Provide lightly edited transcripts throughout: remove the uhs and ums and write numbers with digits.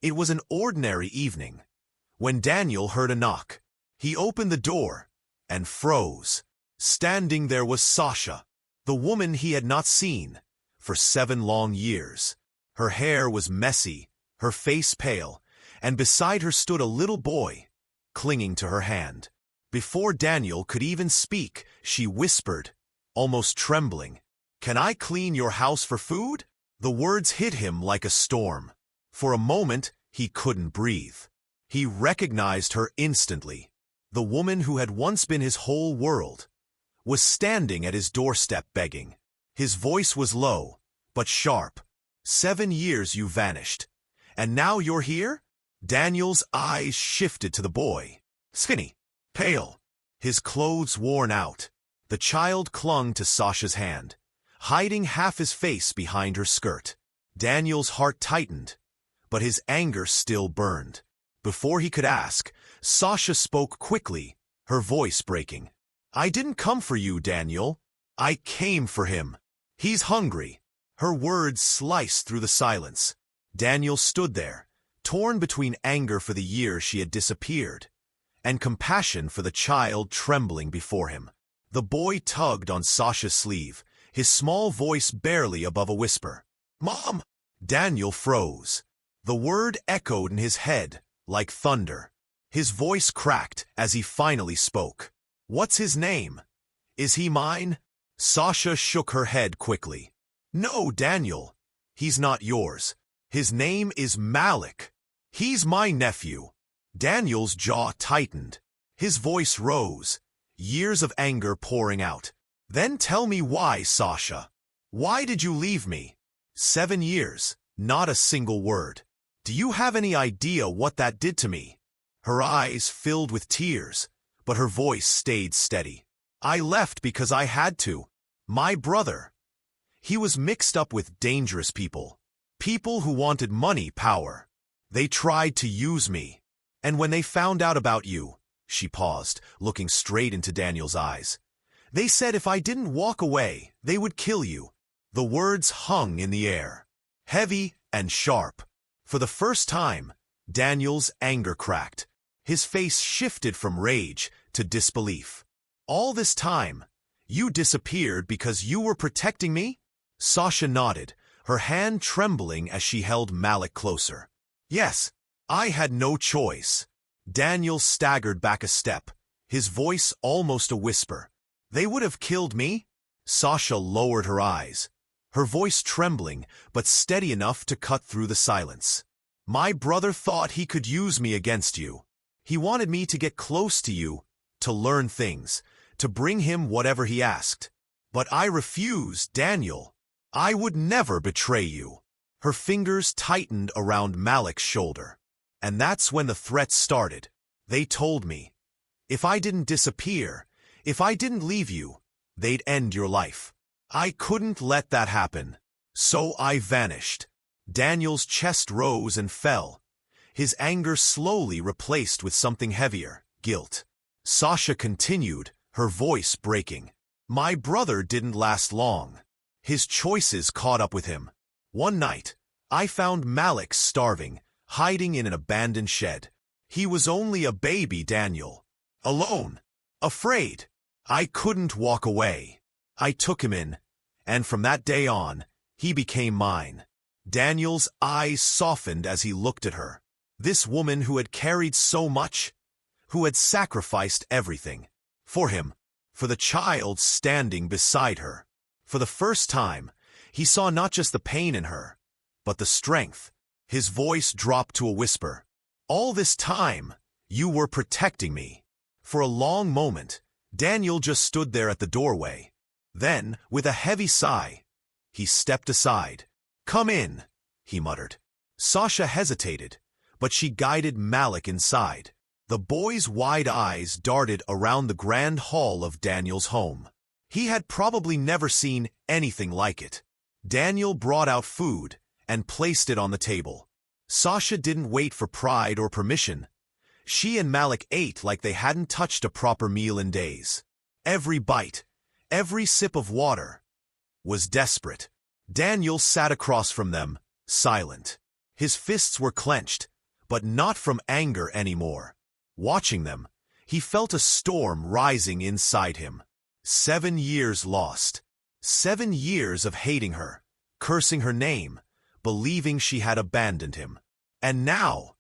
It was an ordinary evening, when Daniel heard a knock. He opened the door and froze. Standing there was Sasha, the woman he had not seen for 7 long years. Her hair was messy, her face pale, and beside her stood a little boy, clinging to her hand. Before Daniel could even speak, she whispered, almost trembling, "Can I clean your house for food?" The words hit him like a storm. For a moment, he couldn't breathe. He recognized her instantly. The woman who had once been his whole world was standing at his doorstep begging. His voice was low, but sharp. 7 years you vanished, and now you're here? Daniel's eyes shifted to the boy. Skinny, pale, his clothes worn out. The child clung to Sasha's hand, hiding half his face behind her skirt. Daniel's heart tightened, but his anger still burned. Before he could ask, Sasha spoke quickly, her voice breaking. "I didn't come for you, Daniel. I came for him. He's hungry." Her words sliced through the silence. Daniel stood there, torn between anger for the year she had disappeared, and compassion for the child trembling before him. The boy tugged on Sasha's sleeve, his small voice barely above a whisper. "Mom!" Daniel froze. The word echoed in his head like thunder. His voice cracked as he finally spoke. "What's his name? Is he mine?" Sasha shook her head quickly. "No, Daniel. He's not yours. His name is Malik. He's my nephew." Daniel's jaw tightened. His voice rose, years of anger pouring out. "Then tell me why, Sasha. Why did you leave me? 7 years, not a single word. Do you have any idea what that did to me?" Her eyes filled with tears, but her voice stayed steady. "I left because I had to. My brother. He was mixed up with dangerous people. People who wanted money, power. They tried to use me. And when they found out about you," she paused, looking straight into Daniel's eyes, "they said if I didn't walk away, they would kill you." The words hung in the air, heavy and sharp. For the first time, Daniel's anger cracked. His face shifted from rage to disbelief. "All this time, you disappeared because you were protecting me?" Sasha nodded, her hand trembling as she held Malik closer. "Yes, I had no choice." Daniel staggered back a step, his voice almost a whisper. "They would have killed me?" Sasha lowered her eyes, her voice trembling but steady enough to cut through the silence. "My brother thought he could use me against you. He wanted me to get close to you, to learn things, to bring him whatever he asked. But I refused, Daniel. I would never betray you." Her fingers tightened around Malik's shoulder. "And that's when the threats started. They told me, if I didn't disappear, if I didn't leave you, they'd end your life. I couldn't let that happen. So I vanished." Daniel's chest rose and fell, his anger slowly replaced with something heavier, guilt. Sasha continued, her voice breaking. "My brother didn't last long. His choices caught up with him. One night, I found Malik starving, hiding in an abandoned shed. He was only a baby, Daniel. Alone. Afraid. I couldn't walk away. I took him in, and from that day on, he became mine." Daniel's eyes softened as he looked at her. This woman who had carried so much, who had sacrificed everything. For him, for the child standing beside her. For the first time, he saw not just the pain in her, but the strength. His voice dropped to a whisper. "All this time, you were protecting me." For a long moment, Daniel just stood there at the doorway. Then, with a heavy sigh, he stepped aside. "Come in," he muttered. Sasha hesitated, but she guided Malik inside. The boy's wide eyes darted around the grand hall of Daniel's home. He had probably never seen anything like it. Daniel brought out food and placed it on the table. Sasha didn't wait for pride or permission. She and Malik ate like they hadn't touched a proper meal in days. Every bite, every sip of water, was desperate. Daniel sat across from them, silent. His fists were clenched, but not from anger anymore. Watching them, he felt a storm rising inside him. 7 years lost. 7 years of hating her, cursing her name, believing she had abandoned him. And now,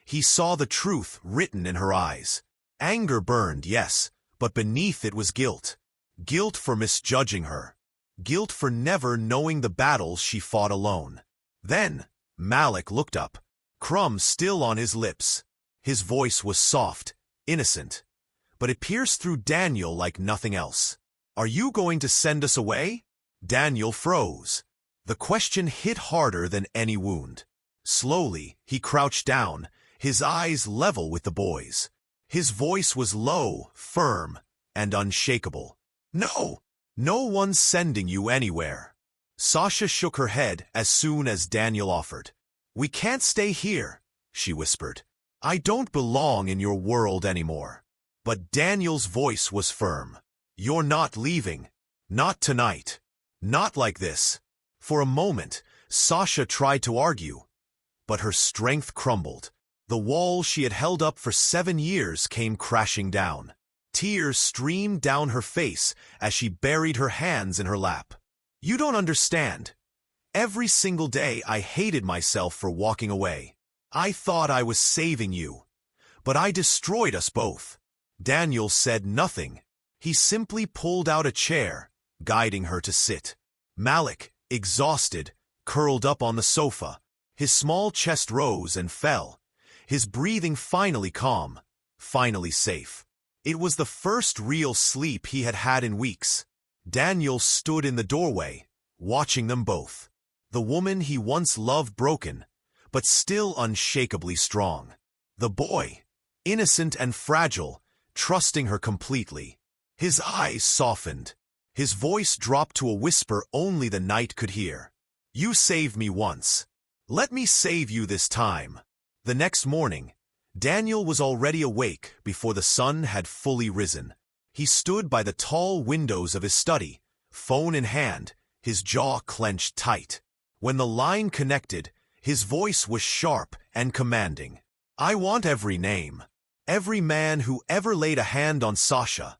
he saw the truth written in her eyes. Anger burned, yes, but beneath it was guilt. Guilt for misjudging her. Guilt for never knowing the battles she fought alone. Then, Malik looked up, crumbs still on his lips. His voice was soft, innocent, but it pierced through Daniel like nothing else. "Are you going to send us away?" Daniel froze. The question hit harder than any wound. Slowly, he crouched down, his eyes level with the boys. His voice was low, firm, and unshakable. "No, no one's sending you anywhere." Sasha shook her head as soon as Daniel offered. "We can't stay here," she whispered. "I don't belong in your world anymore." But Daniel's voice was firm. "You're not leaving. Not tonight. Not like this." For a moment, Sasha tried to argue, but her strength crumbled. The wall she had held up for 7 years came crashing down. Tears streamed down her face as she buried her hands in her lap. "You don't understand. Every single day I hated myself for walking away. I thought I was saving you, but I destroyed us both." Daniel said nothing. He simply pulled out a chair, guiding her to sit. Malik, exhausted, curled up on the sofa. His small chest rose and fell, his breathing finally calm, finally safe. It was the first real sleep he had had in weeks. Daniel stood in the doorway, watching them both. The woman he once loved broken, but still unshakably strong. The boy, innocent and fragile, trusting her completely. His eyes softened. His voice dropped to a whisper only the night could hear. "You saved me once. Let me save you this time." The next morning, Daniel was already awake before the sun had fully risen. He stood by the tall windows of his study, phone in hand, his jaw clenched tight. When the line connected, his voice was sharp and commanding. "I want every name. Every man who ever laid a hand on Sasha.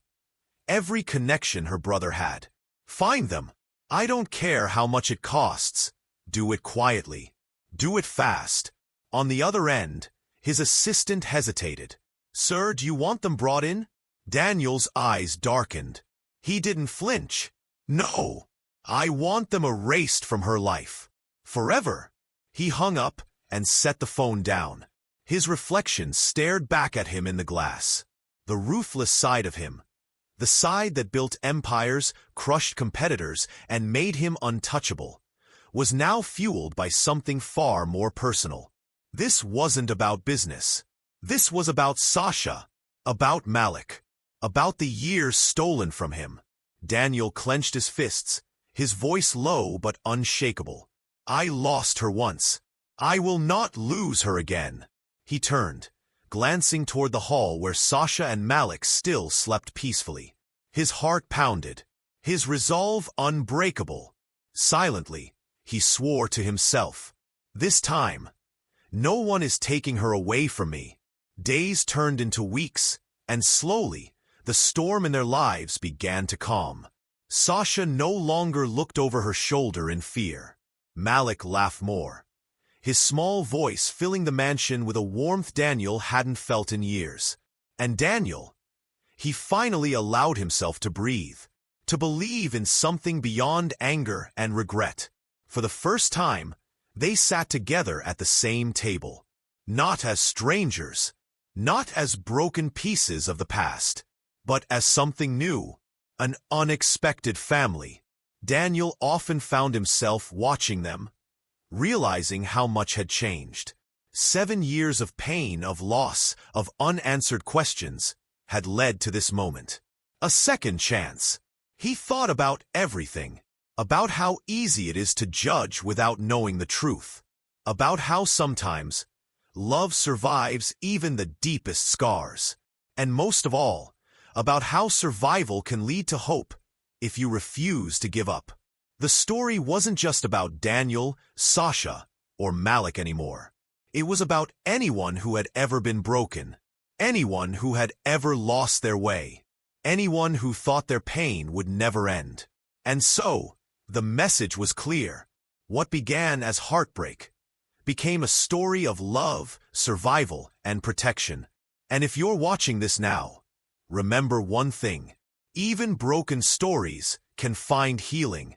Every connection her brother had. Find them. I don't care how much it costs. Do it quietly. Do it fast." On the other end, his assistant hesitated. "Sir, do you want them brought in?" Daniel's eyes darkened. He didn't flinch. "No, I want them erased from her life. Forever." He hung up and set the phone down. His reflection stared back at him in the glass. The ruthless side of him. The side that built empires, crushed competitors, and made him untouchable, was now fueled by something far more personal. This wasn't about business. This was about Sasha, about Malik, about the years stolen from him. Daniel clenched his fists, his voice low but unshakable. "I lost her once. I will not lose her again." He turned, glancing toward the hall where Sasha and Malik still slept peacefully. His heart pounded, his resolve unbreakable. Silently, he swore to himself, "This time, no one is taking her away from me." Days turned into weeks, and slowly, the storm in their lives began to calm. Sasha no longer looked over her shoulder in fear. Malik laughed more, his small voice filling the mansion with a warmth Daniel hadn't felt in years. And Daniel, he finally allowed himself to breathe, to believe in something beyond anger and regret. For the first time, they sat together at the same table, not as strangers, not as broken pieces of the past, but as something new, an unexpected family. Daniel often found himself watching them, realizing how much had changed. 7 years of pain, of loss, of unanswered questions had led to this moment. A second chance. He thought about everything, about how easy it is to judge without knowing the truth, about how sometimes love survives even the deepest scars, and most of all, about how survival can lead to hope if you refuse to give up. The story wasn't just about Daniel, Sasha, or Malik anymore. It was about anyone who had ever been broken, anyone who had ever lost their way, anyone who thought their pain would never end. And so, the message was clear. What began as heartbreak became a story of love, survival, and protection. And if you're watching this now, remember one thing: even broken stories can find healing.